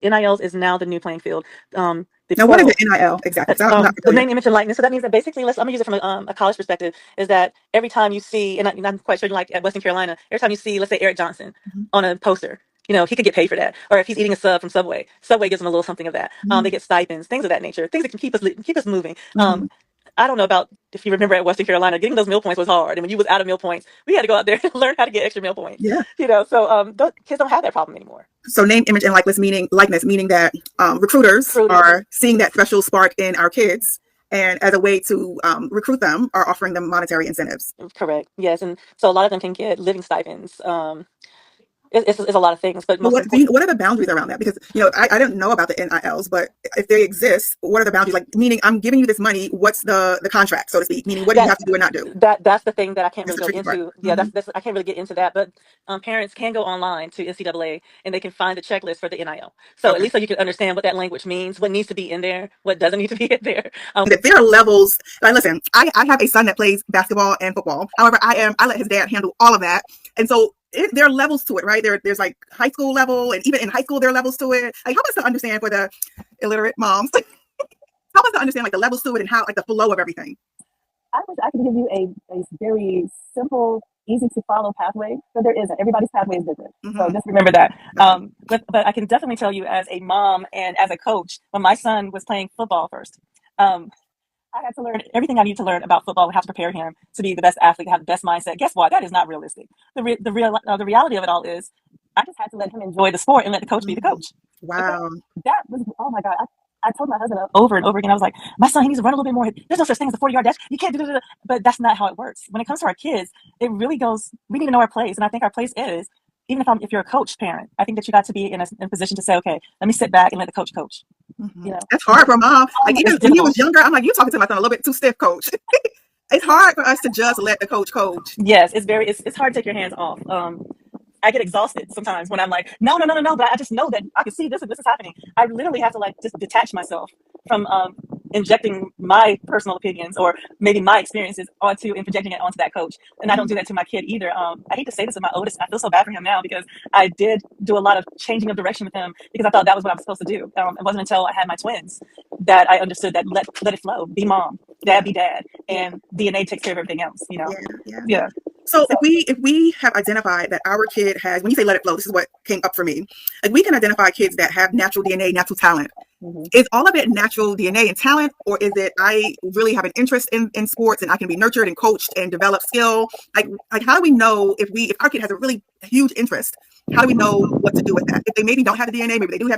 NILs is now the new playing field. The Now, what is pro the NIL exactly? So I'm not the familiar. name, image, and likeness. So that means that basically, I'm gonna use it from a college perspective. Is that every time you see, and I'm quite sure, like at Western Carolina, every time you see, let's say Eric Johnson Mhm. on a poster, he could get paid for that. Or if he's eating a sub from Subway, Subway gives him a little something of that. They get stipends, things of that nature, things that can keep us moving. Mhm. I don't know about if you remember at Western Carolina, getting those meal points was hard. And when you was out of meal points, we had to go out there and learn how to get extra meal points. Yeah. So kids don't have that problem anymore. So name, image, and likeness, meaning that recruiters Recruiters, are seeing that special spark in our kids, and as a way to recruit them, are offering them monetary incentives. correct, yes, and so a lot of them can get living stipends. It's a lot of things, but But most important. what are the boundaries around that? Because I didn't know about the NILs, but if they exist, what are the boundaries? Like, meaning I'm giving you this money. What's the contract, so to speak? Meaning, what do you that have to do or not do? that's the thing that I can't That's really the go tricky part. into. Yeah, Hmm. that's I can't really get into that. But parents can go online to NCAA and they can find the checklist for the NIL. So at Okay. least so you can understand what that language means, what needs to be in there, what doesn't need to be in there. That there are levels. Like, listen, I have a son that plays basketball and football. However, I let his dad handle all of that, and so there are levels to it, right? There's like high school level, and even in high school there are levels to it. Like, help us to understand for the illiterate moms. Help us to understand like the levels to it and how like the flow of everything. I wish I could give you a very simple, easy to follow pathway, but there isn't. Everybody's pathway is different. So Hmm. just remember that. Okay. But I can definitely tell you as a mom and as a coach, when my son was playing football first, um, I had to learn everything I need to learn about football, how to prepare him to be the best athlete, have the best mindset. Guess what? That is not realistic. The reality of it all is, I just had to let him enjoy the sport and let the coach be the Hmm. coach. Because Wow. that was, oh my God. I told my husband over and over again, I was like, my son, he needs to run a little bit more. There's no such thing as a 40-yard dash. You can't do. But that's not how it works. When it comes to our kids, it really goes, we need to know our place. And I think our place is, even if you're a coach parent, I think that you got to be in a position to say, okay, let me sit back and let the coach coach. Hmm. You know, That's hard for mom. Like, it's even when he was difficult. younger, I'm like, you talking to my son a little bit too stiff, coach. It's hard for us to just let the coach. Yes, it's hard to take your hands off. I get exhausted sometimes when I'm like, no, no, no, no, no, but I just know that I can see this and this is happening. I literally have to like just detach myself from injecting my personal opinions or maybe my experiences onto and projecting it onto that coach. And I don't do that to my kid either. I hate to say this to my oldest. I feel so bad for him now because I did do a lot of changing of direction with him because I thought that was what I was supposed to do. It wasn't until I had my twins that I understood that let it flow, be mom, dad Yeah. be dad, Yeah. and DNA takes care of everything else. Yeah. Yeah. Yeah. So So if we have identified that our kid has, when you say let it flow, this is what came up for me. Like, we can identify kids that have natural DNA, natural talent. Mhm. Is all of it natural DNA and talent, or is it I really have an interest in sports and I can be nurtured and coached and develop skill? Like how do we know if our kid has a really huge interest? How do we know what to do with that? If they maybe don't have the DNA, maybe they do have